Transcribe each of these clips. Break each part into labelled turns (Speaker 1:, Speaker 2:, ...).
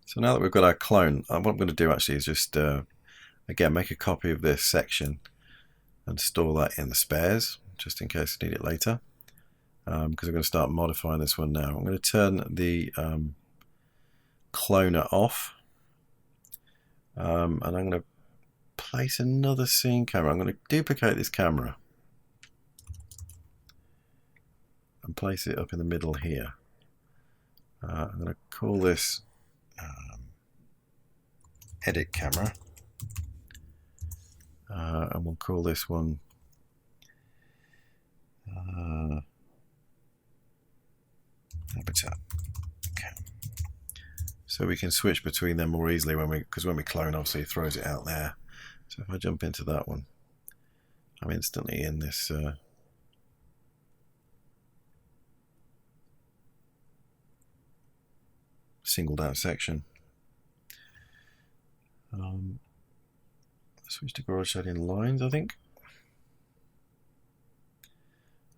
Speaker 1: So now that we've got our clone, what I'm going to do actually is just, again, make a copy of this section and store that in the spares, just in case I need it later. Because I'm going to start modifying this one now. I'm going to turn the cloner off. And I'm going to place another scene camera. I'm going to duplicate this camera and place it up in the middle here. I'm going to call this edit camera, and we'll call this one habitat. Okay. So we can switch between them more easily because when we clone, obviously it throws it out there. So if I jump into that one, I'm instantly in this singled out section. Switch to garage shading lines, I think.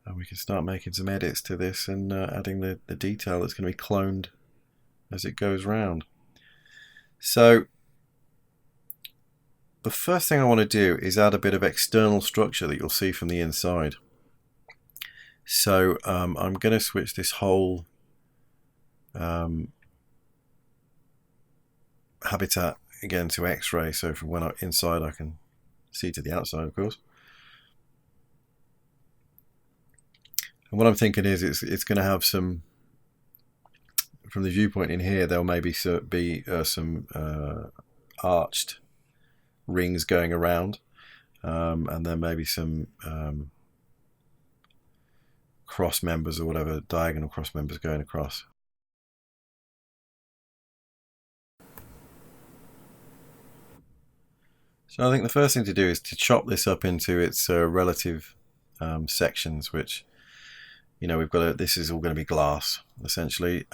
Speaker 1: And we can start making some edits to this and adding the detail that's going to be cloned as it goes round. So the first thing I want to do is add a bit of external structure that you'll see from the inside. So I'm going to switch this whole habitat again to X-ray, so from when I'm inside I can see to the outside, of course. And what I'm thinking is it's going to have some, from the viewpoint in here, there'll maybe be some arched rings going around, and then maybe some cross members or whatever, diagonal cross members going across. So I think the first thing to do is to chop this up into its relative sections, which, you know, we've got this is all going to be glass essentially.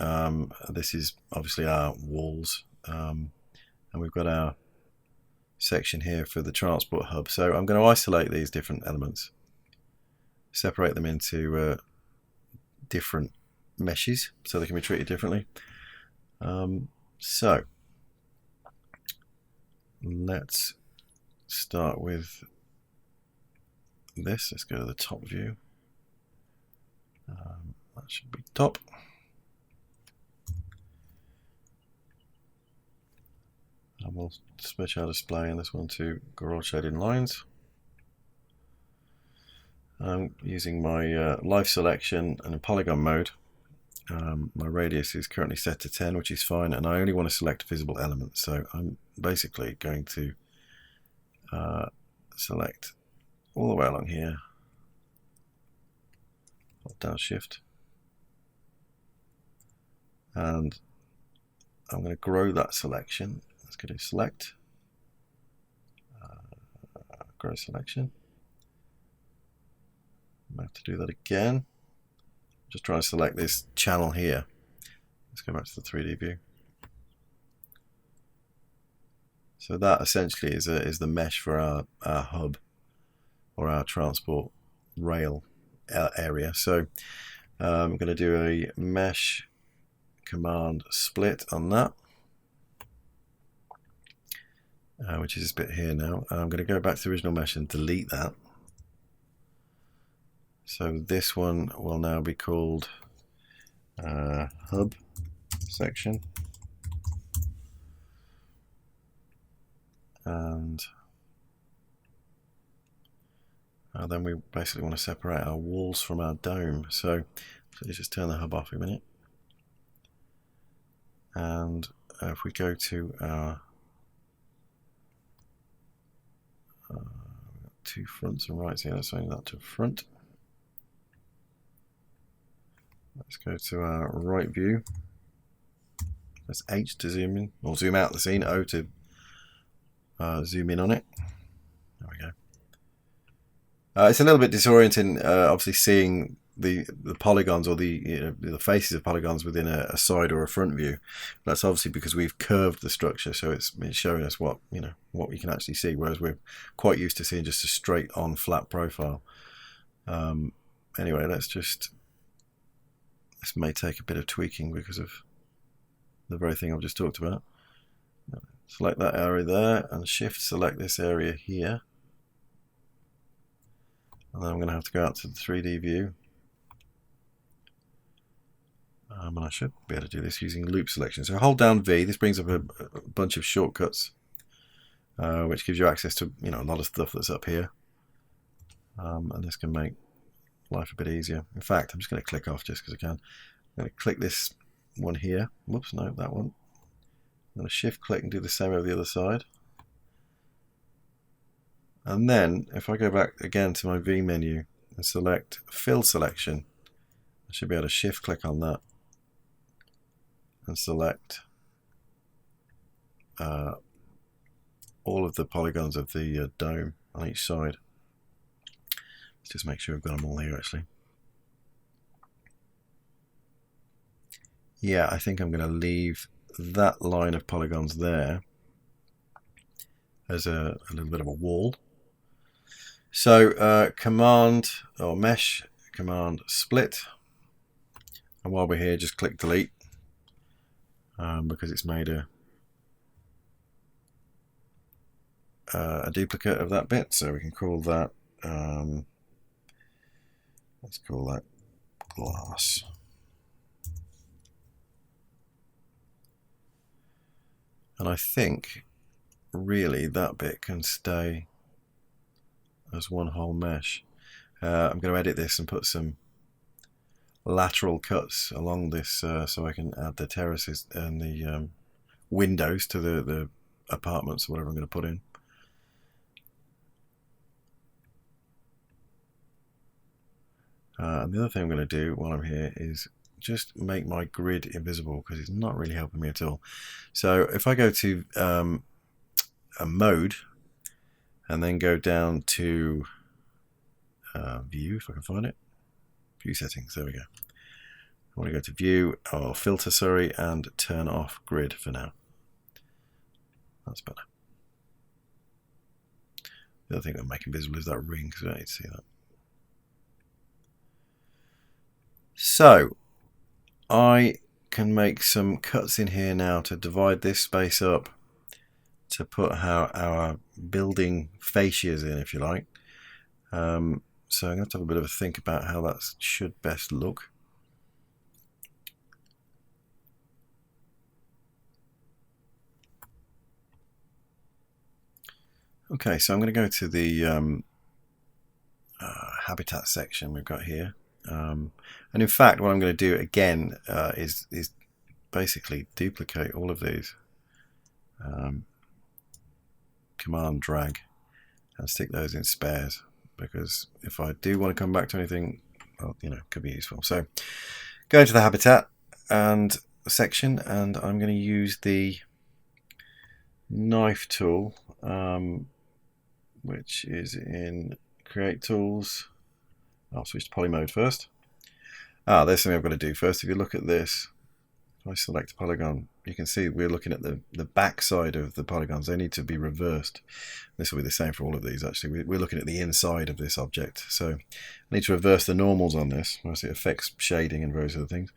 Speaker 1: This is obviously our walls, and we've got our section here for the transport hub. So I'm going to isolate these different elements, separate them into different meshes so they can be treated differently. So let's start with this. Let's go to the top view. That should be top. And we'll switch our display in this one to garage shading lines. I'm using my live selection and in polygon mode. My radius is currently set to 10, which is fine, and I only want to select visible elements. So I'm basically going to select all the way along here, hold down shift, and I'm going to grow that selection. Let's go to select, grow selection. I have to do that again. Just trying to select this channel here. Let's go back to the 3D view. So that essentially is the mesh for our hub or our transport rail area. So I'm going to do a mesh command split on that, which is this bit here now. I'm going to go back to the original mesh and delete that. So this one will now be called hub section. And then we basically want to separate our walls from our dome. So let's just turn the hub off a minute. And if we go to our two fronts and rights here, let's change that to front. Let's go to our right view. That's H to zoom in, or zoom out the scene, O to zoom in on it. There we go. It's a little bit disorienting, obviously seeing the polygons or the faces of polygons within a side or a front view. That's obviously because we've curved the structure, so it's showing us what we can actually see, whereas we're quite used to seeing just a straight on flat profile. Anyway, let's This may take a bit of tweaking because of the very thing I've just talked about. Select that area there and shift select this area here. And then I'm going to have to go out to the 3D view. And I should be able to do this using loop selection. So hold down V. This brings up a bunch of shortcuts, which gives you access to a lot of stuff that's up here. And this can make life a bit easier. In fact, I'm just going to click off just because I can. I'm going to click this one here. Whoops, no, that one. I'm going to shift click and do the same over the other side. And then if I go back again to my V menu and select fill selection, I should be able to shift click on that and select all of the polygons of the dome on each side. Let's just make sure I've got them all here actually. Yeah, I think I'm going to leave that line of polygons there as a little bit of a wall. So command or mesh command split, and while we're here just click delete because it's made a duplicate of that bit, so we can call that let's call that glass. And I think really that bit can stay as one whole mesh. I'm going to edit this and put some lateral cuts along this so I can add the terraces and the windows to the apartments or whatever I'm going to put in. And the other thing I'm going to do while I'm here is just make my grid invisible because it's not really helping me at all. So if I go to a mode and then go down to view, if I can find it, view settings, there we go. I want to go to view or filter, sorry, and turn off grid for now. That's better. The other thing I'm making visible is that ring because I don't need to see that. So I can make some cuts in here now to divide this space up to put our building fascias in, if you like. So I'm going to have a bit of a think about how that should best look. Okay, so I'm going to go to the habitat section we've got here. And in fact, what I'm going to do again is basically duplicate all of these. Command drag and stick those in spares, because if I do want to come back to anything, well, it could be useful. So go into the habitat and section, and I'm going to use the knife tool, which is in create tools. I'll switch to poly mode first. There's something I've got to do first. If you look at this, if I select a polygon, you can see we're looking at the back side of the polygons. They need to be reversed. This will be the same for all of these actually. We're looking at the inside of this object. So I need to reverse the normals on this. Obviously it affects shading and various other things.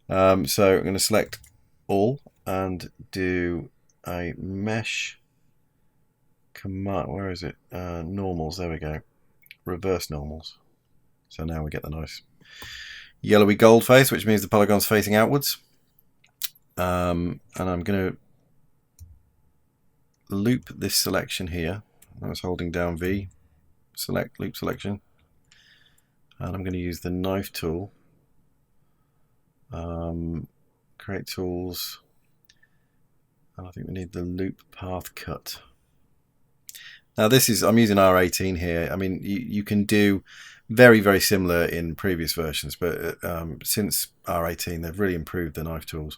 Speaker 1: So I'm going to select all and do a mesh command. Where is it? Normals, there we go. Reverse normals. So now we get the nice yellowy gold face, which means the polygon's facing outwards. And I'm going to loop this selection here. I was holding down V, select loop selection, and I'm going to use the knife tool, create tools, and I think we need the loop path cut. Now this is, I'm using R18 here. I mean, you can do very, very similar in previous versions, but since R18 they've really improved the knife tools.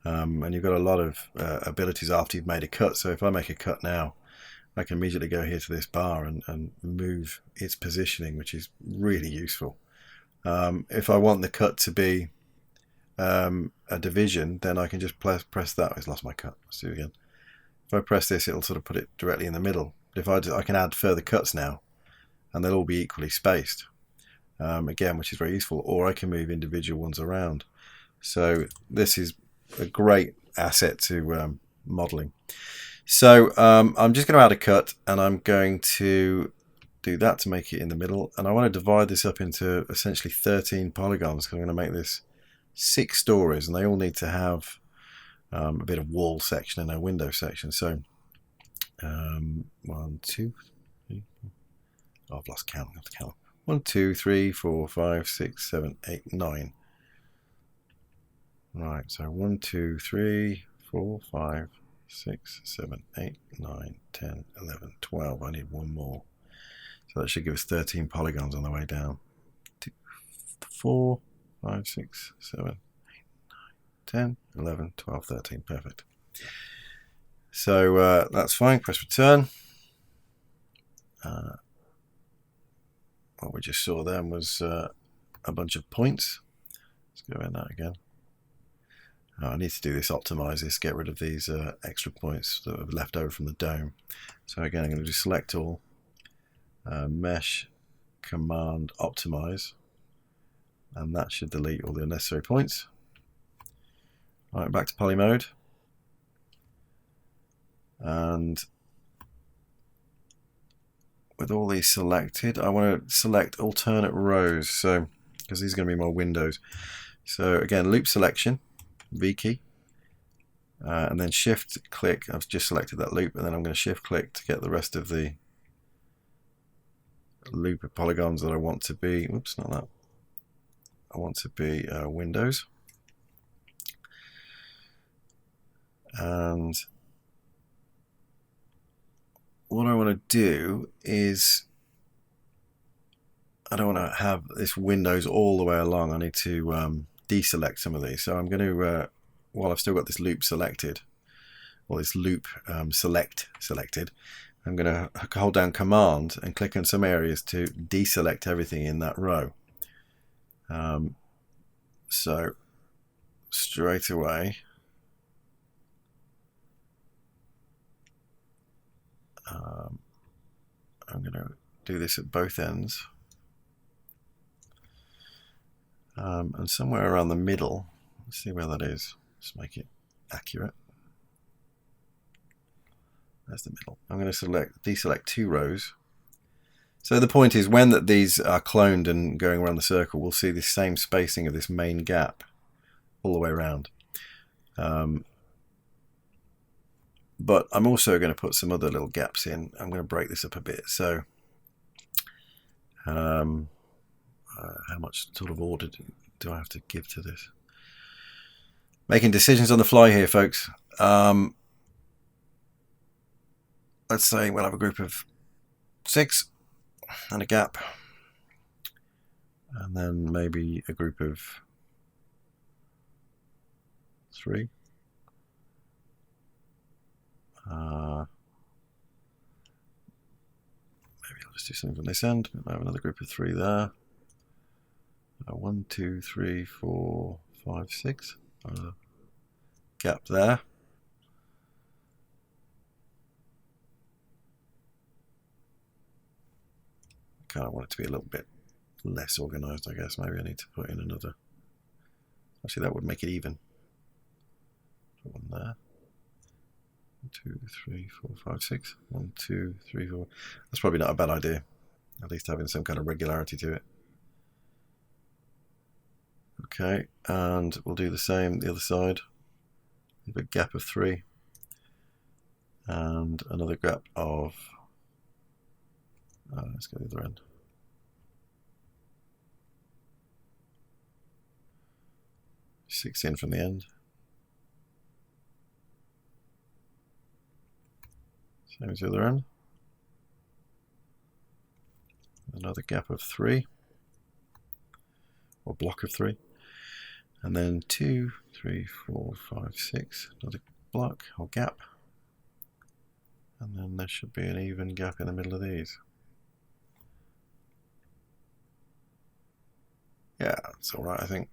Speaker 1: And you've got a lot of abilities after you've made a cut. So if I make a cut now, I can immediately go here to this bar and move its positioning, which is really useful. If I want the cut to be a division, then I can just press that. I've lost my cut. Let's do it again. If I press this, it'll sort of put it directly in the middle. But if I can add further cuts now, and they'll all be equally spaced. again, which is very useful, or I can move individual ones around. So this is a great asset to modeling. So I'm just going to add a cut, and I'm going to do that to make it in the middle, and I want to divide this up into essentially 13 polygons, because I'm going to make this 6 stories, and they all need to have a bit of wall section and a window section. So 1, 2, 3, 4. Oh, I've lost count. I have to count. 1, 2, 3, 4, 5, 6, 7, 8, 9. Right, so 1, 2, 3, 4, 5, 6, 7, 8, 9, 10, 11, 12. I need one more. So that should give us 13 polygons on the way down. 2, 4, 5, 6, 7, 8, 9, 10, 11, 12, 13. Perfect. So that's fine. Press return. What we just saw then was a bunch of points. Let's go in that again. I need to do this, optimize this, get rid of these extra points that have left over from the dome. So again, I'm going to do select all, mesh, command, optimize, and that should delete all the unnecessary points. Right, back to poly mode, and with all these selected, I want to select alternate rows, so because these are going to be my windows. So again, loop selection, V key, and then shift click. I've just selected that loop, and then I'm going to shift click to get the rest of the loop of polygons that I want to be. Oops, not that. I want to be windows, and what I want to do is I don't want to have this windows all the way along. I need to deselect some of these. So I'm going to, while I've still got this loop selected, or this loop selected, I'm going to hold down Command and click on some areas to deselect everything in that row. So straight away, I'm going to do this at both ends. And somewhere around the middle, let's see where that is, just make it accurate. There's the middle. I'm going to deselect 2 rows. So the point is, when these are cloned and going around the circle, we'll see the same spacing of this main gap all the way around. But I'm also going to put some other little gaps in. I'm going to break this up a bit. So how much sort of order do I have to give to this? Making decisions on the fly here, folks. Let's say we'll have a group of 6 and a gap, and then maybe a group of 3. Maybe I'll just do something from this end. I have another group of 3 there. 1, 2, 3, 4, 5, 6. Gap there. I kind of want it to be a little bit less organized, I guess. Maybe I need to put in another. Actually, that would make it even. Put one there. 1, 2, 3, 4, 5, 6. 1, 2, 3, 4. That's probably not a bad idea. At least having some kind of regularity to it. Okay, and we'll do the same the other side. A big gap of 3. And another gap of, let's go to the other end. Six in from the end. Same as the other end. Another gap of 3, or block of 3. And then 2, 3, 4, 5, 6, another block or gap. And then there should be an even gap in the middle of these. Yeah, it's alright, I think.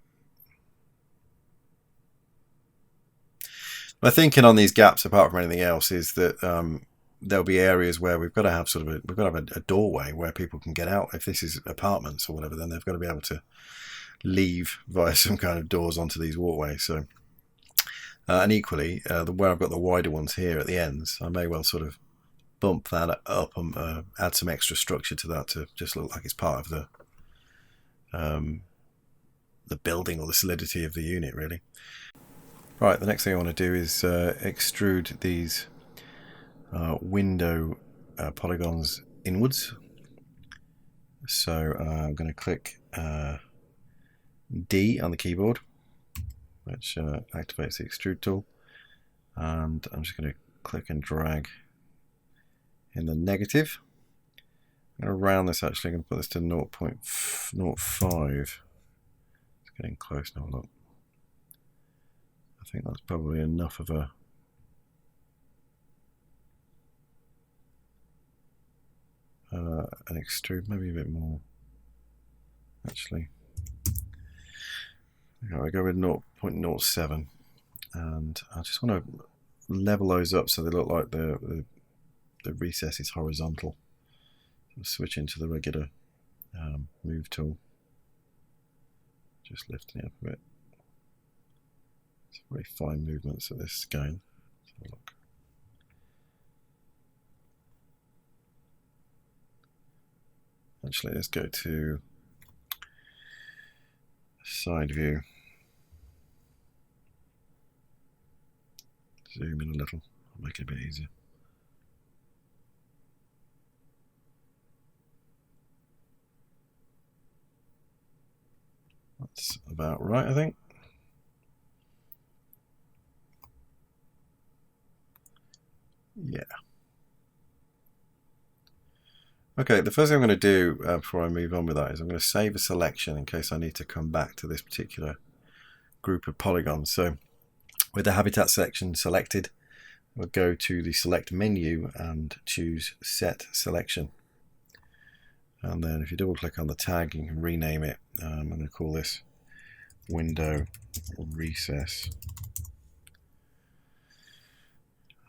Speaker 1: My thinking on these gaps, apart from anything else, is that there'll be areas where we've got to have a doorway where people can get out. If this is apartments or whatever, then they've got to be able to leave via some kind of doors onto these walkways. So, and equally, where I've got the wider ones here at the ends, I may well sort of bump that up and add some extra structure to that to just look like it's part of the building or the solidity of the unit, really. Right, the next thing I want to do is extrude these window polygons inwards. So I'm going to click D on the keyboard, which activates the extrude tool, and I'm just going to click and drag in the negative. I'm going to round this, actually. I'm going to put this to 0.05. It's getting close now, look. I think that's probably enough of an extrude, maybe a bit more, actually. Okay, I go with 0.07, and I just want to level those up so they look like the recess is horizontal. So switch into the regular move tool, just lifting it up a bit. It's very fine movements at this scale. Let's have a look. Actually, let's go to side view. Zoom in a little, I'll make it a bit easier. That's about right, I think. Yeah. Okay, the first thing I'm going to do before I move on with that is I'm going to save a selection in case I need to come back to this particular group of polygons. So with the habitat section selected, we'll go to the select menu and choose set selection. And then if you double click on the tag, you can rename it. I'm going to call this window recess.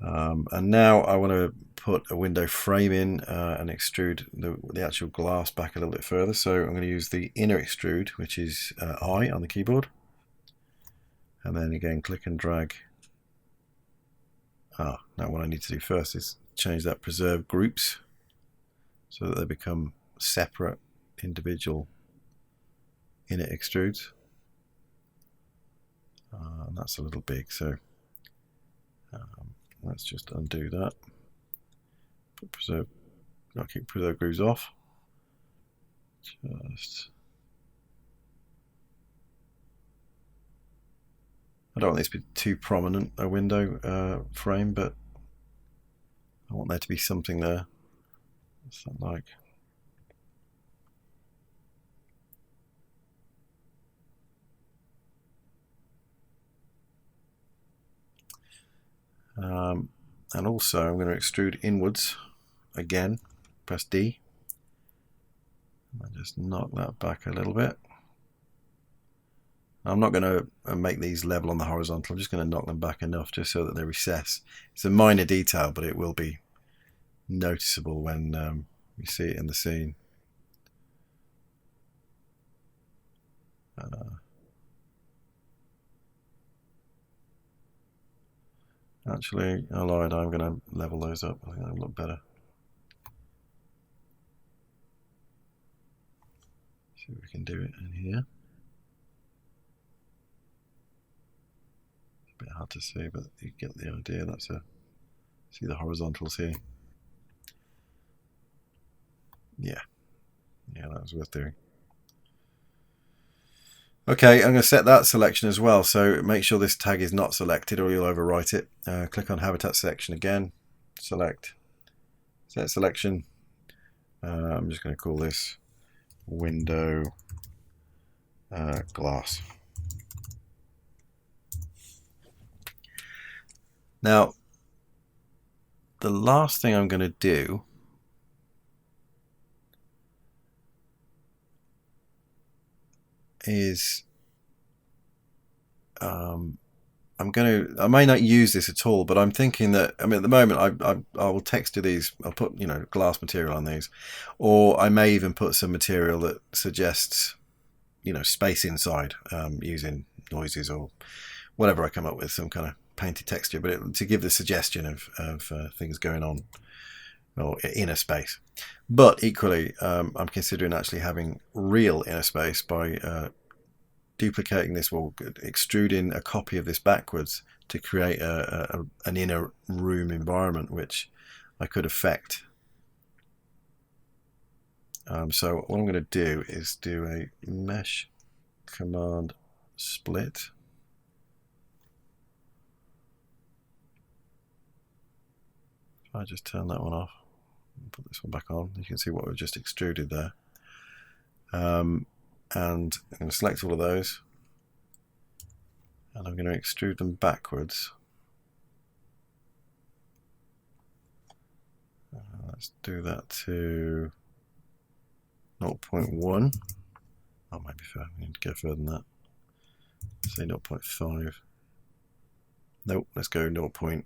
Speaker 1: And now I want to put a window frame in and extrude the actual glass back a little bit further. So I'm going to use the inner extrude, which is I on the keyboard. And then again, click and drag. Now what I need to do first is change that preserve groups so that they become separate individual inner extrudes. And that's a little big, so let's just undo that. Put preserve, I'll keep preserve grooves off. I don't want this to be too prominent a window frame, but I want there to be something there. What's that like? And also I'm going to extrude inwards again, press D, and just knock that back a little bit. I'm not going to make these level on the horizontal, I'm just going to knock them back enough just so that they recess. It's a minor detail, but it will be noticeable when you see it in the scene. Actually, I lied, I'm going to level those up. I think that'll look better. See if we can do it in here. It's a bit hard to see, but you get the idea. See the horizontals here. Yeah, that was worth doing. Okay, I'm going to set that selection as well, so make sure this tag is not selected or you'll overwrite it. Click on habitat selection again, select, set selection. I'm just going to call this window glass. Now, the last thing I'm going to do is I may not use this at all, but I'm thinking that, I mean, at the moment I will texture these. I'll put, you know, glass material on these, or I may even put some material that suggests, you know, space inside, using noises or whatever I come up with, some kind of painted texture, but to give the suggestion of things going on or inner space. But equally, I'm considering actually having real inner space by duplicating this, or extruding a copy of this backwards to create an inner room environment, which I could affect. So what I'm going to do is do a mesh command split. If I just turn that one off and put this one back on, you can see what we've just extruded there. And I'm going to select all of those, and I'm going to extrude them backwards. Let's do that to 0.1. Oh, maybe we need to go further than that. Say 0.5. Nope, let's go 0.4.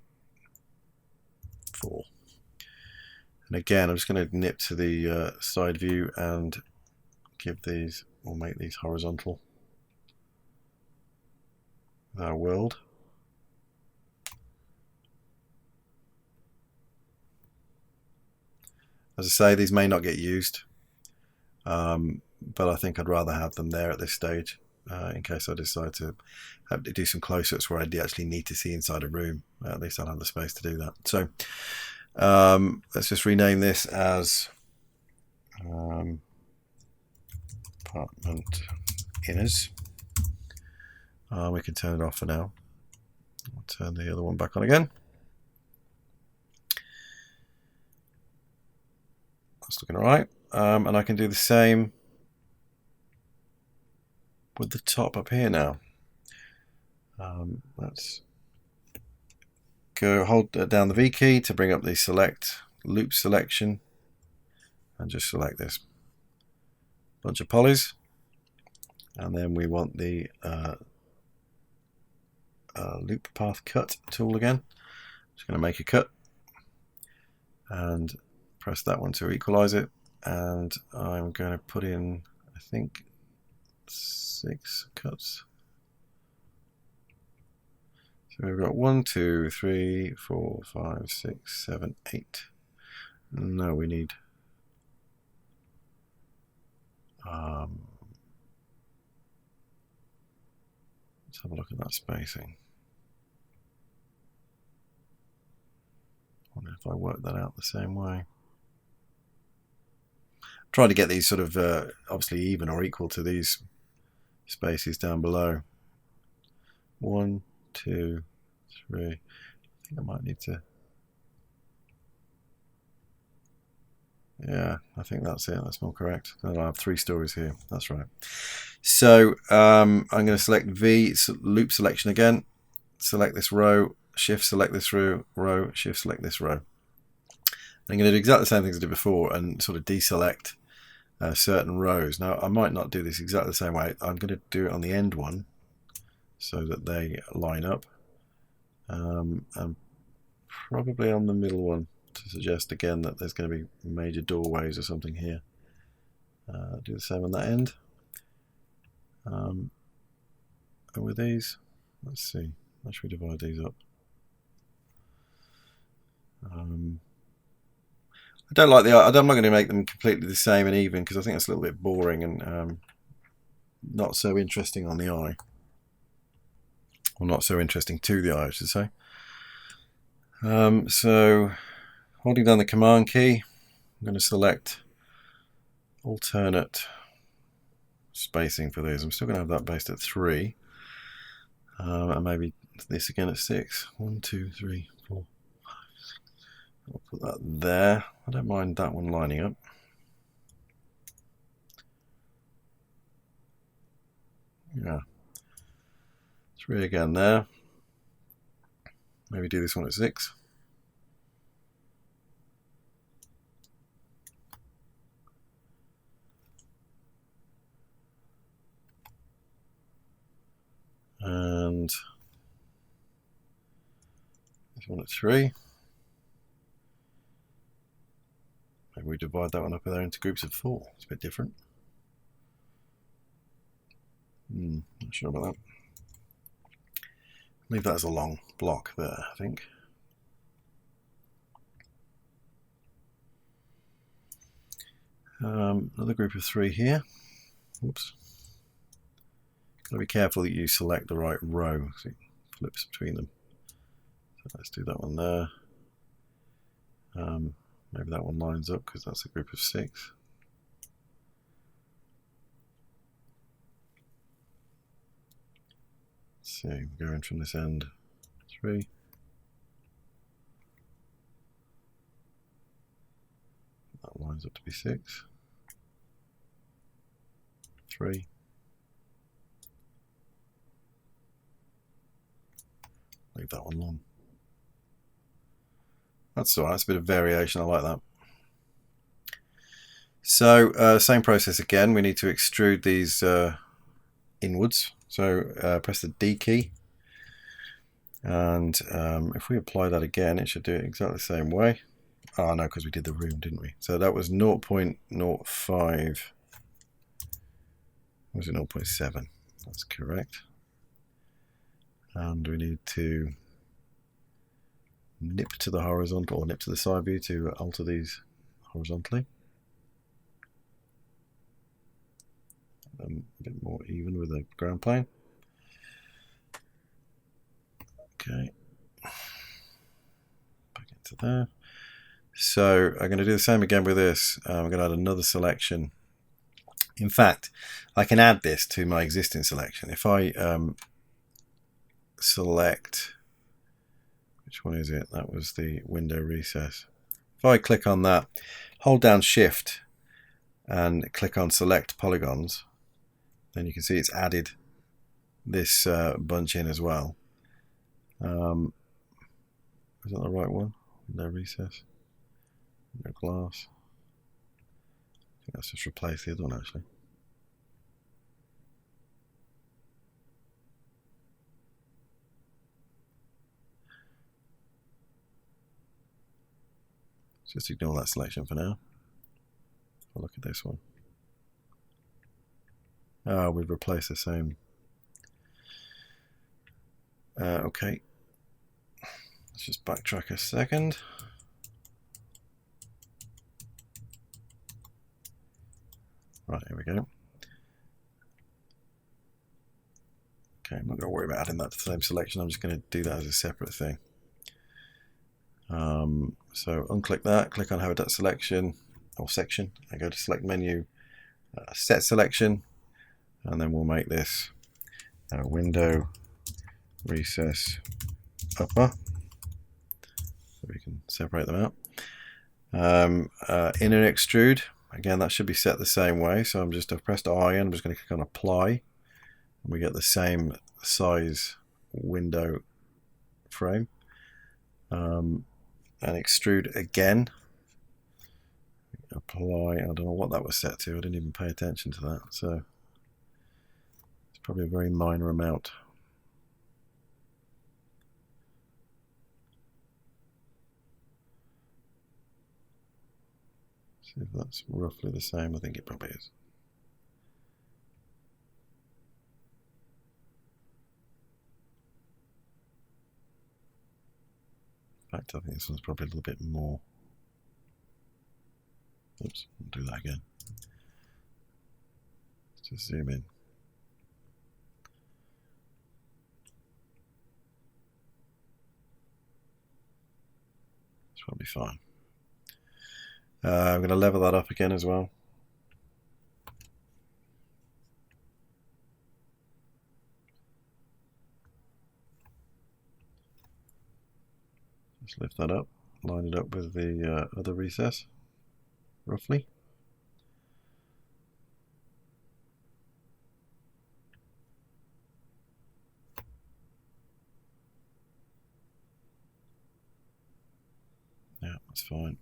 Speaker 1: And again, I'm just going to nip to the side view and give these, or make these horizontal with our world. As I say, these may not get used, but I think I'd rather have them there at this stage, in case I decide to have to do some close-ups where I actually need to see inside a room. At least I'll have the space to do that. So let's just rename this as apartment inners. We can turn it off for now. I'll turn the other one back on again. That's looking all right. And I can do the same with the top up here now. Let's go hold down the V key to bring up the select loop selection and just select this bunch of polys. And then we want the loop path cut tool again. Just going to make a cut and press that one to equalize it, and I'm going to put in, I think, 6 cuts. So we've got 1, 2, 3, 4, 5, 6, 7, 8. No, we need let's have a look at that spacing. I wonder if I work that out the same way. Try to get these sort of obviously even or equal to these spaces down below. 1, 2, 3. I think I might need to. Yeah, I think that's it. That's more correct. Then I'll have 3 stories here. That's right. So I'm going to select V, loop selection again. Select this row, shift select this row, shift select this row. I'm going to do exactly the same things I did before and sort of deselect certain rows. Now I might not do this exactly the same way. I'm going to do it on the end one so that they line up, and probably on the middle one to suggest again that there's going to be major doorways or something here. Do the same on that end. And with these, let's see, how should we divide these up? I don't like I'm not going to make them completely the same and even, because I think it's a little bit boring and not so interesting on the eye. Or not so interesting to the eye, I should say. So holding down the command key, I'm going to select alternate spacing for these. I'm still going to have that based at 3. And maybe this again at 6. 1, 2, 3, 4, 5, 6. I'll put that there. I don't mind that one lining up. Yeah. 3 again there. Maybe do this one at 6. And There's one at 3. Maybe we divide that one up there into groups of 4. It's a bit different. Not sure about that. Leave that as a long block there, I think. Another group of 3 here. Oops. Gotta be careful that you select the right row, so it flips between them. So let's do that one there. Maybe that one lines up because that's a group of 6. Let's see, we're going from this end. 3. That lines up to be 6. 3. Leave that one long. That's alright, it's a bit of variation, I like that. So, same process again, we need to extrude these inwards. So, press the D key. And if we apply that again, it should do it exactly the same way. Oh no, because we did the room, didn't we? So that was 0.05. Was it 0.7? That's correct. And we need to nip to the horizontal or nip to the side view to alter these horizontally. A bit more even with the ground plane. Okay. Back into there. So I'm going to do the same again with this. I'm going to add another selection. In fact, I can add this to my existing selection. If I select, which one is it? That was the window recess. If I click on that, hold down Shift and click on Select Polygons, then you can see it's added this bunch in as well. Is that the right one? Window recess, window glass. I think that's just replaced the other one actually. Just ignore that selection for now. I'll look at this one. Oh, we've replaced the same. Okay. Let's just backtrack a second. Right, here we go. Okay, I'm not going to worry about adding that to the same selection. I'm just going to do that as a separate thing. So unclick that, click on Habitat Selection or Section, and go to Select Menu, Set Selection, and then we'll make this Window Recess Upper, so we can separate them out. Inner Extrude, again that should be set the same way, so I've pressed I and I'm just going to click on Apply, and we get the same size window frame. And extrude again, apply. I don't know what that was set to, I didn't even pay attention to that, so it's probably a very minor amount. See if that's roughly the same. I think it probably is. In fact, I think this one's probably a little bit more. Oops, I'll do that again. Let's just zoom in. It's probably fine. I'm going to level that up again as well. Just lift that up, line it up with the other recess, roughly. Yeah, that's fine.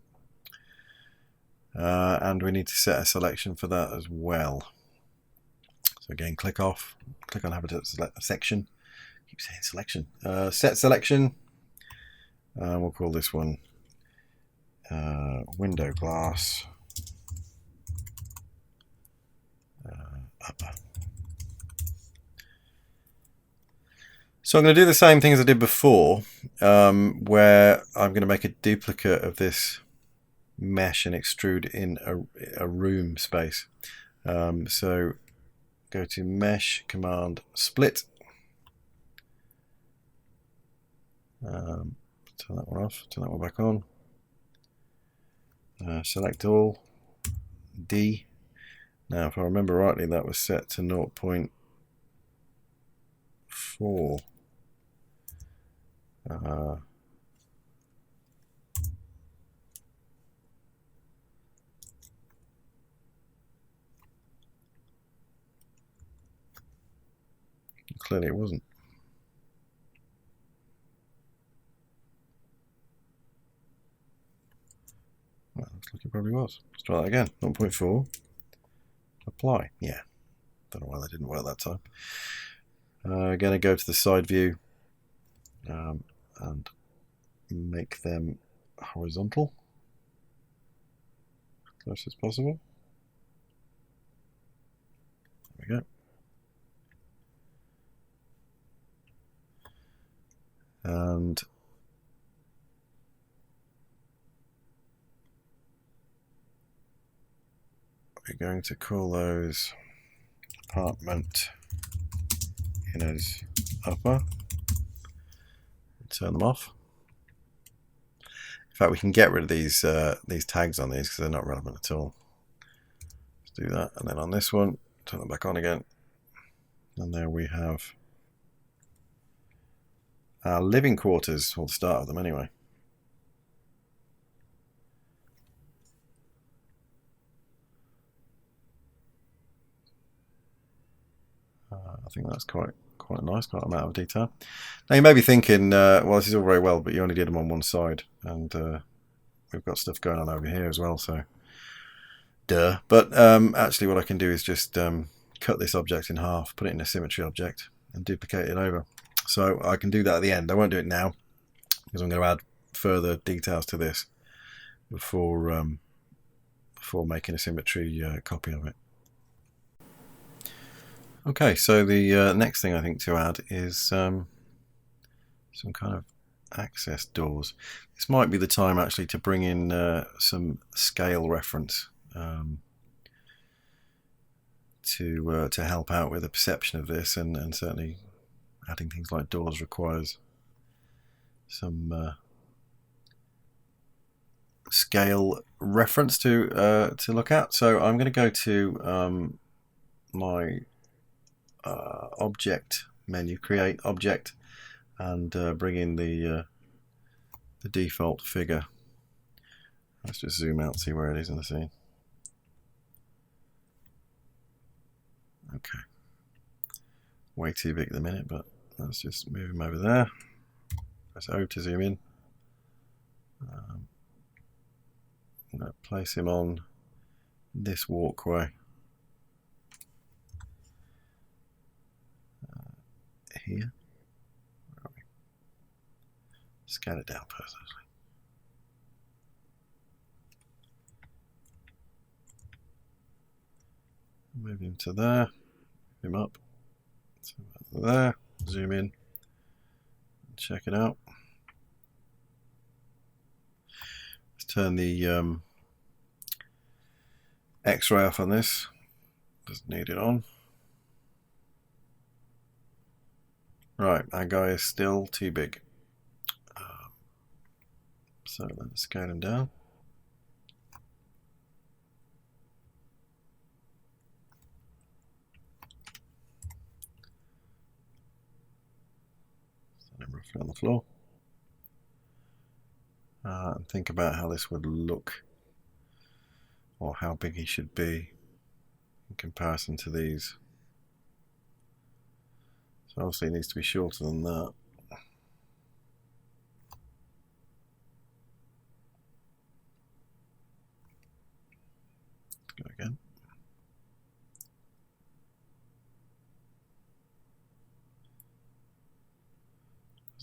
Speaker 1: And we need to set a selection for that as well. So again, click on Habitat Section. Keep saying selection. Set selection. We'll call this one window glass upper. So I'm going to do the same thing as I did before, where I'm going to make a duplicate of this mesh and extrude in a room space. So go to mesh, command split. Turn that one off, turn that one back on. Select all, D. Now if I remember rightly, that was set to 0.4. Clearly it wasn't. Well, looks like it probably was. Let's try that again. 0.4. Apply. Yeah. Don't know why that didn't work that time. Going to go to the side view and make them horizontal as close as possible. There we go. And we're going to call those apartment inners upper. Turn them off. In fact, we can get rid of these tags on these because they're not relevant at all. Let's do that, and then on this one, turn them back on again. And there we have our living quarters, or the start of them anyway. I think that's quite nice, quite an amount of detail. Now you may be thinking, well, this is all very well, but you only did them on one side, and we've got stuff going on over here as well, so duh. But actually what I can do is just cut this object in half, put it in a symmetry object, and duplicate it over. So I can do that at the end. I won't do it now, because I'm going to add further details to this before making a symmetry copy of it. Okay, so the next thing I think to add is some kind of access doors. This might be the time actually to bring in some scale reference to help out with the perception of this, and certainly adding things like doors requires some scale reference to look at. So I'm going to go to my object menu, create object, and bring in the default figure. Let's just zoom out and see where it is in the scene. Okay, way too big at the minute, but let's just move him over there. Press O to zoom in. I'm going to place him on this walkway here. Where are we? Scan it down first, actually. Move him to there, move him up to there, zoom in, check it out. Let's turn the X-ray off on this, doesn't need it on. Right, our guy is still too big. So let's scale him down. Set him roughly on the floor. And think about how this would look, or how big he should be in comparison to these. So obviously it needs to be shorter than that. Let's go again.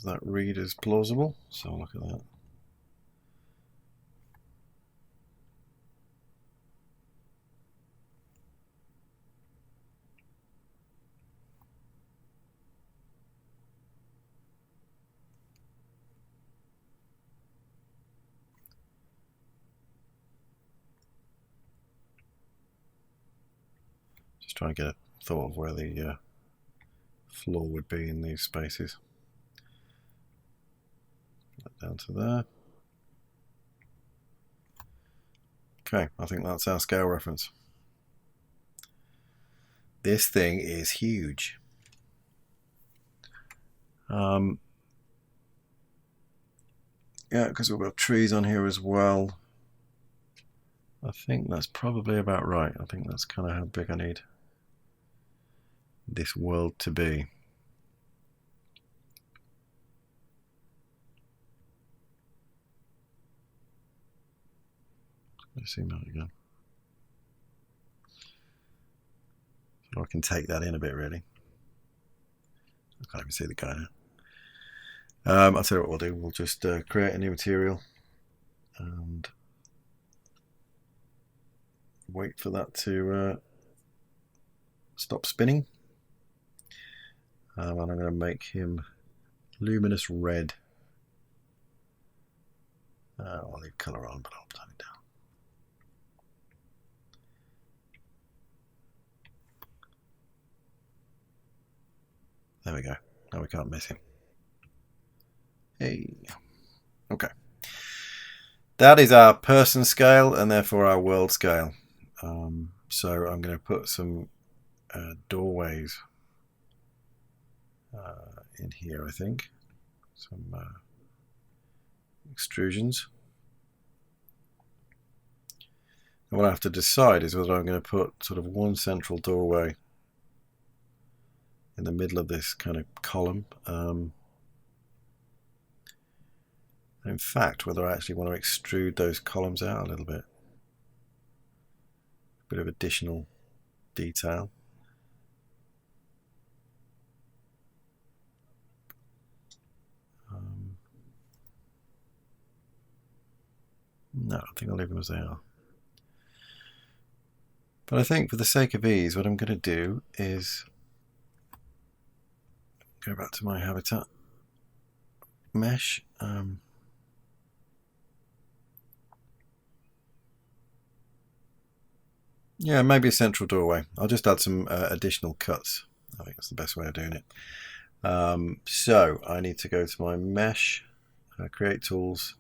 Speaker 1: Does that read as plausible? So I'll look at that. Just trying to get a thought of where the floor would be in these spaces. Down to there. Okay, I think that's our scale reference. This thing is huge. Yeah, because we've got trees on here as well. I think that's probably about right. I think that's kind of how big I need this world to be. Let's zoom out again. So I can take that in a bit, really. I can't even see the guy now. I'll tell you what we'll do. We'll just create a new material and wait for that to stop spinning. And I'm going to make him luminous red. I'll leave colour on, but I'll turn it down. There we go. Now we can't miss him. Hey. Okay. That is our person scale and therefore our world scale. So I'm going to put some doorways in here, I think. Some extrusions. And what I have to decide is whether I'm going to put sort of one central doorway in the middle of this kind of column. In fact, whether I actually want to extrude those columns out a little bit. A bit of additional detail. No, I think I'll leave them as they are. But I think for the sake of ease, what I'm going to do is go back to my habitat mesh. Yeah, maybe a central doorway. I'll just add some additional cuts. I think that's the best way of doing it. So I need to go to my mesh, create tools,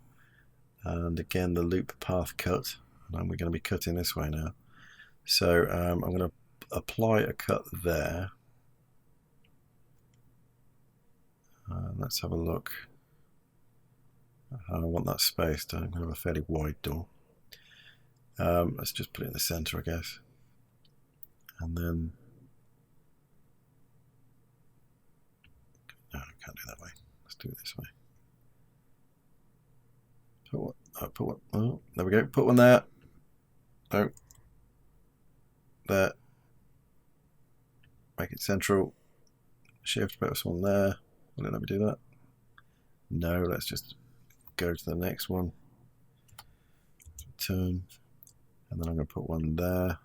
Speaker 1: and again the loop path cut. And we're going to be cutting this way now. So I'm going to apply a cut there. Let's have a look at how I want that spaced. I'm going to have a fairly wide door. Let's just put it in the center, I guess. And then, no, I can't do that way. Let's do it this way. Put one. Oh, there we go. Put one there. Oh, there. Make it central. Shift, put this one there. Will it let me do that? No, let's just go to the next one. Turn. And then I'm going to put one there.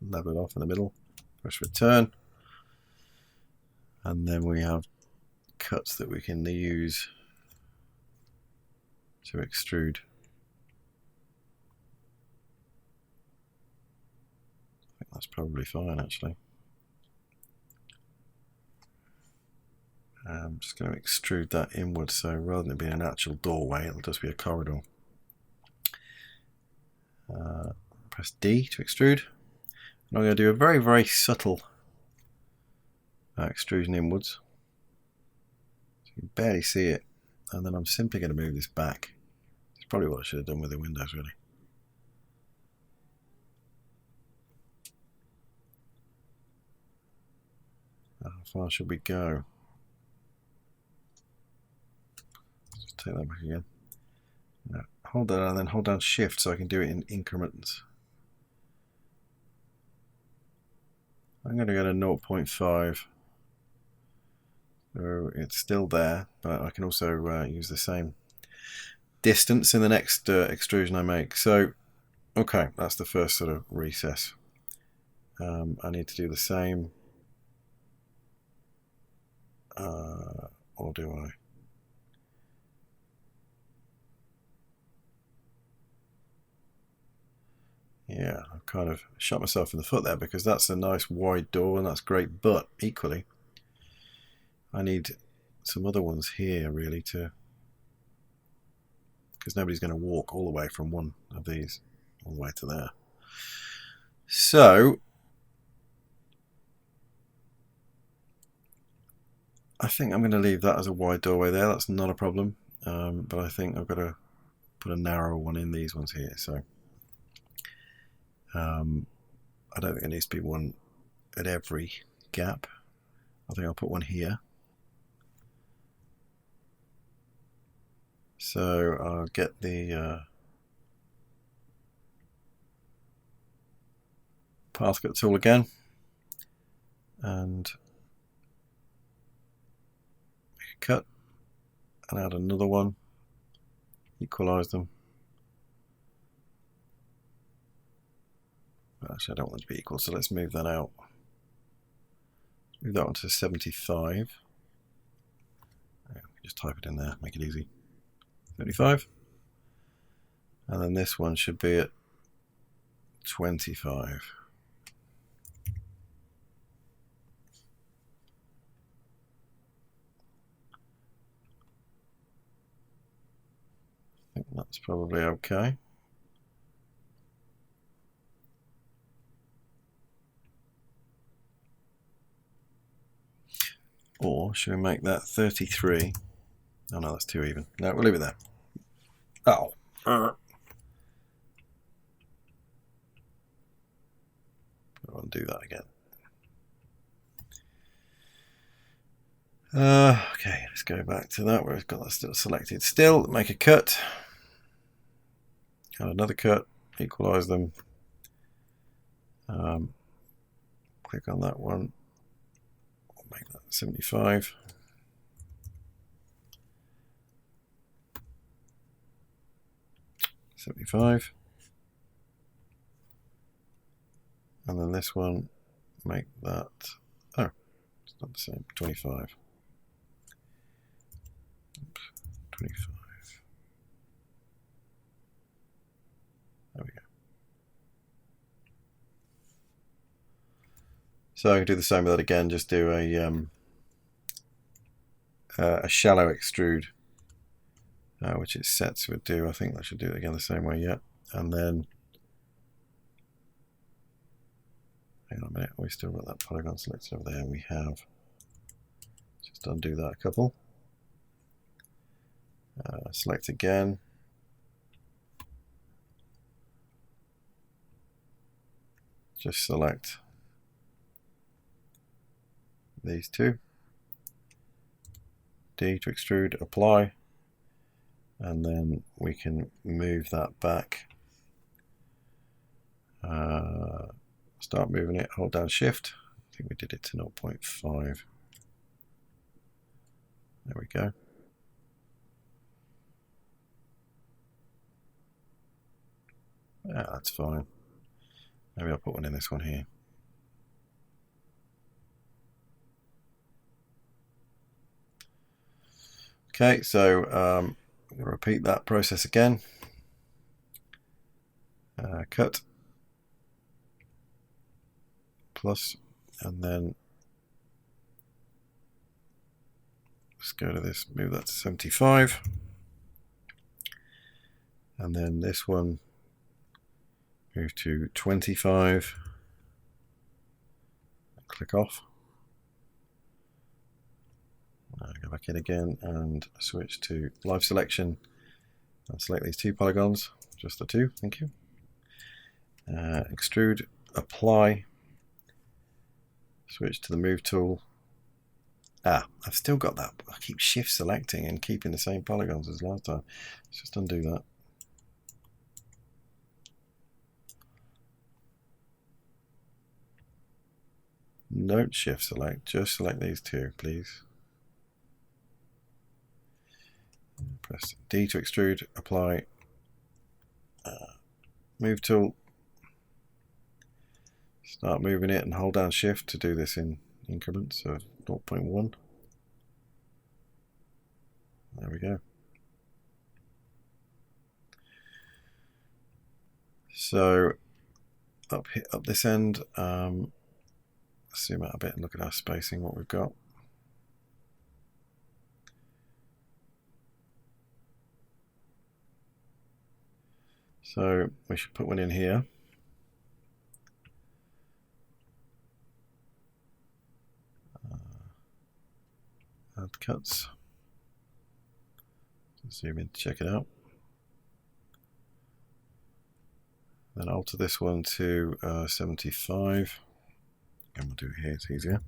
Speaker 1: Level it off in the middle. Press return. And then we have cuts that we can use to extrude. I think that's probably fine, actually. I'm just going to extrude that inward, so rather than it being an actual doorway, it'll just be a corridor. Press D to extrude. And I'm going to do a very, very subtle extrusion inwards. So you can barely see it. And then I'm simply going to move this back. It's probably what I should have done with the windows, really. How far should we go? Let's just take that back again. No, hold that and then hold down Shift so I can do it in increments. I'm going to go to 0.5 So it's still there, but I can also use the same distance in the next extrusion I make. So, okay, that's the first sort of recess. I need to do the same, or do I? Yeah, I've kind of shot myself in the foot there because that's a nice wide door and that's great, but equally I need some other ones here really to, because nobody's going to walk all the way from one of these all the way to there. So I think I'm going to leave that as a wide doorway there. That's not a problem, but I think I've got to put a narrow one in these ones here. So I don't think there needs to be one at every gap. I think I'll put one here. So I'll get the path cut tool again and make a cut and add another one, equalize them. Actually, I don't want it to be equal, so let's move that out. Move that one to 75. Just type it in there, make it easy. 75. And then this one should be at 25. I think that's probably okay. Or should we make that 33? Oh no, that's too even. No, we'll leave it there. Oh. I want to do that again. Okay, let's go back to that where it's got that still selected. Still, make a cut. Add another cut. Equalize them. Click on that one. I'll make that 75. And then this one, make that, oh, it's not the same, 25. Oops, 25. There we go. So I can do the same with that again, just do a shallow extrude, which it sets would do. I think that should do it again the same way, yeah. And then, hang on a minute, we still got that polygon selected over there. We have, just undo that a couple. Select again. Just select these two. D to extrude, apply, and then we can move that back. Start moving it, hold down shift. I think we did it to 0.5. There we go. Yeah, that's fine. Maybe I'll put one in this one here. Okay, so I'm going to repeat that process again. Cut, plus, and then let's go to this, move that to 75. And then this one, move to 25. Click off. Go back in again and switch to live selection and select these two polygons, just the two, thank you. Extrude, apply, switch to the move tool. I've still got that. I keep shift selecting and keeping the same polygons as last time. Let's just undo that. Don't shift select, just select these two, please. Press D to extrude, apply, move tool, start moving it and hold down shift to do this in increments of 0.1. There we go. So up this end, zoom out a bit and look at our spacing, what we've got. So we should put one in here. Add cuts. Zoom in to check it out. Then alter this one to 75. And we'll do it here, it's easier.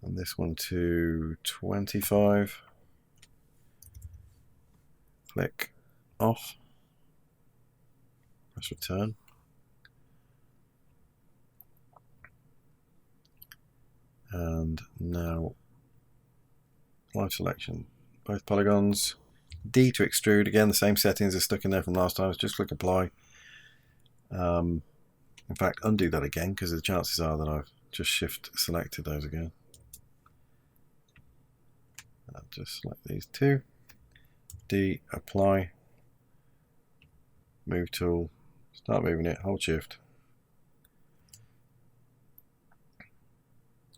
Speaker 1: And this one to 25. Click off. Press return. And now live selection, both polygons. D to extrude, again the same settings are stuck in there from last time, so just click apply. In fact, undo that again because the chances are that I've just shift selected those again. I'll just select these two. D, apply, move tool, start moving it, hold shift.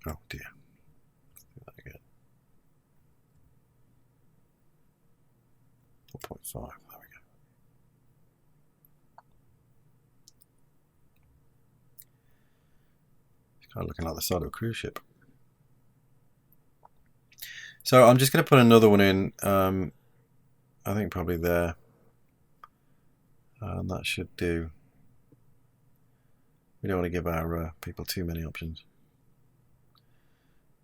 Speaker 1: Oh dear. Do that again. 4.5, there we go. It's kind of looking like the side of a cruise ship. So I'm just going to put another one in, I think probably there. And that should do. We don't want to give our people too many options.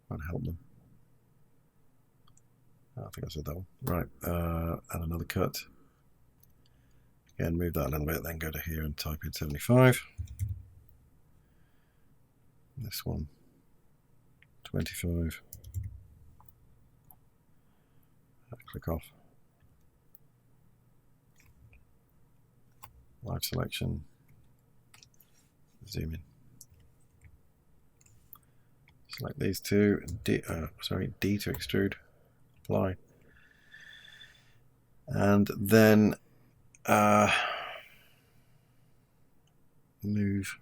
Speaker 1: Won't help them. I think I said that one. Right, add another cut. Again, move that a little bit, then go to here and type in 75. This one, 25. Click off. Live selection. Zoom in. Select these two. D to extrude. Apply. And then move.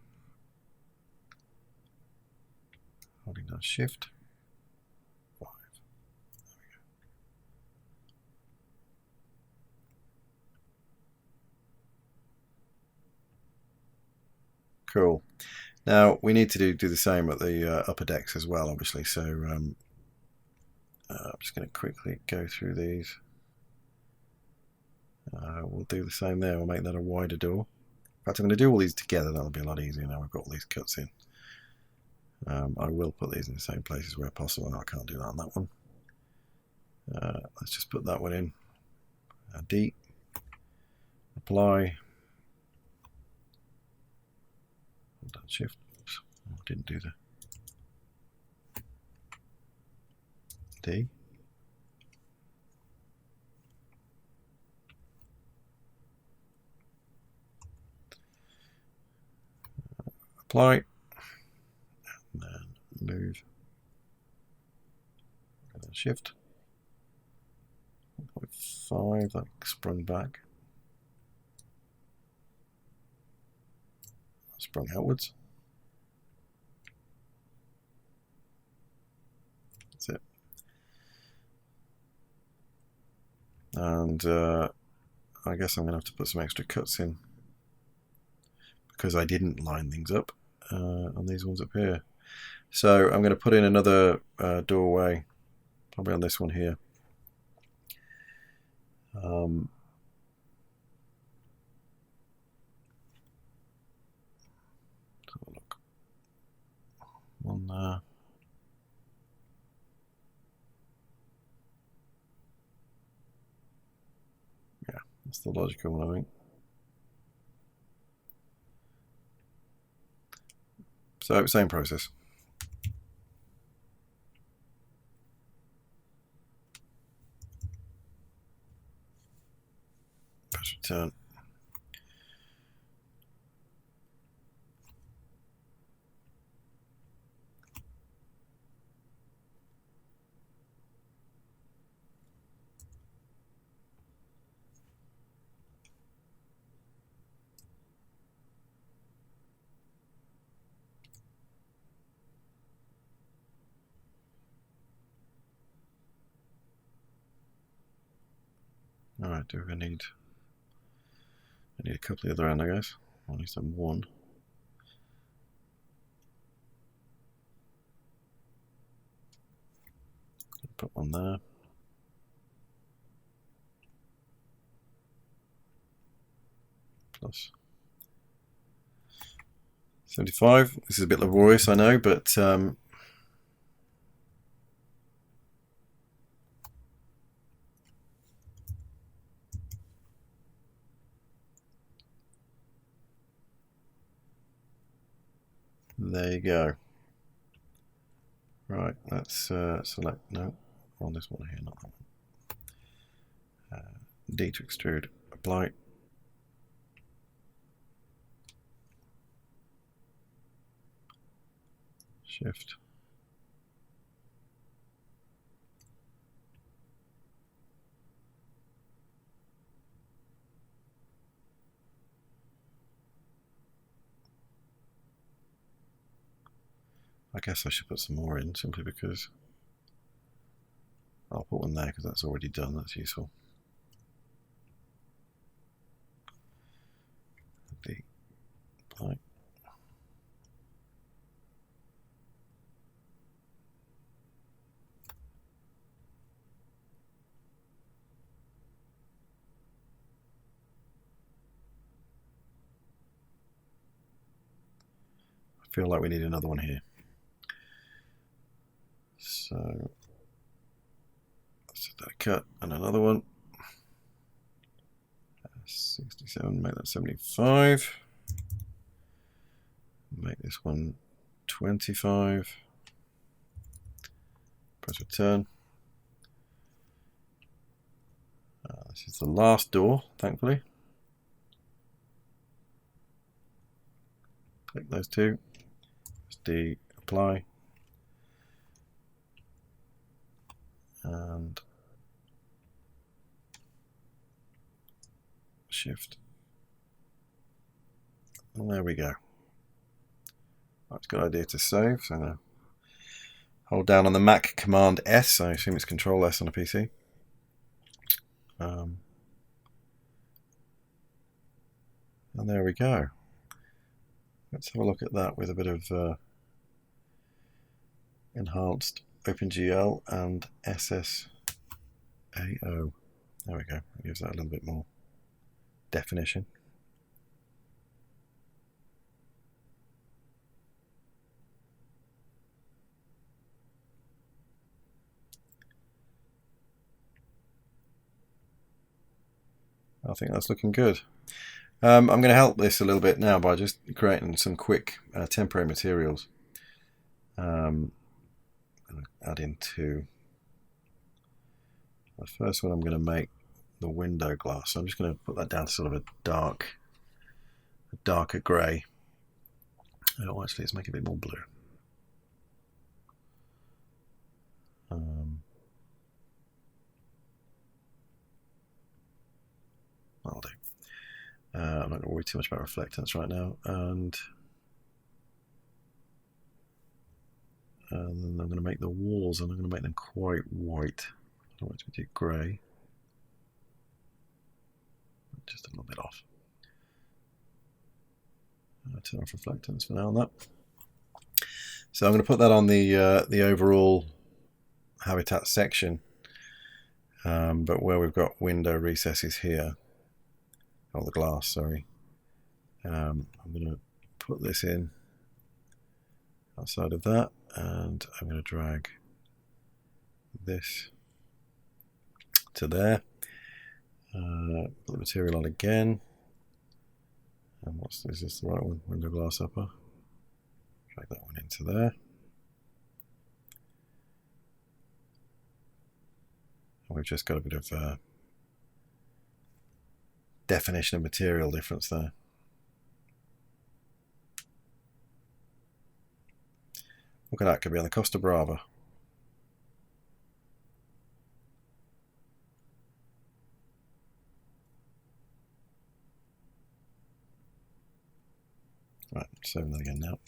Speaker 1: Holding down shift. 5. There we go. Cool. Now we need to do the same at the upper decks as well, obviously. So I'm just going to quickly go through these. We'll do the same there. We'll make that a wider door. In fact, I'm going to do all these together. That'll be a lot easier now. We've got all these cuts in. I will put these in the same places where possible. No, I can't do that on that one. Let's just put that one in. D. Apply. Hold down shift. Oops. Oh, I didn't do the D. Apply. And then move. And then shift. 1.5, that sprung back. Sprung outwards. That's it. And I guess I'm going to have to put some extra cuts in because I didn't line things up on these ones up here. So I'm going to put in another doorway, probably on this one here. Look. One there. Yeah, that's the logical one, I think. So same process. Press return. Alright, do we need... I need a couple the other end, I guess. At least one. Put one there. Plus 75. This is a bit laborious, I know, but there you go. Right, let's select, no, on this one here, not that one. D to extrude, apply. Shift. I guess I should put some more in simply because I'll put one there because that's already done, that's useful. D, apply. I feel like we need another one here. So let's set that a cut and another one. 67, make that 75. Make this one 25. Press return. This is the last door, thankfully. Click those two. D, apply. And shift. And there we go. That's a good idea to save. So now hold down on the Mac Command S. I assume it's Control S on a PC. And there we go. Let's have a look at that with a bit of enhanced OpenGL and SSAO. There we go. It gives that a little bit more definition. I think that's looking good. I'm going to help this a little bit now by just creating some quick temporary materials. Add in two. The first one I'm going to make the window glass. So I'm just going to put that down to sort of a darker grey. Oh, actually, let's make it a bit more blue. That'll do. I'm not going to worry too much about reflectance right now, and then I'm going to make the walls, and I'm going to make them quite white. I don't want it to be too grey. Just a little bit off. Turn off reflectance for now on that. So I'm going to put that on the overall habitat section, but where we've got window recesses here, or the glass, sorry. I'm going to put this in outside of that, and I'm going to drag this to there. Put the material on again. And is this the right one? Window glass upper. Drag that one into there. And we've just got a bit of definition of material difference there. Look at that, could be on the Costa Brava. Right, saving that again now.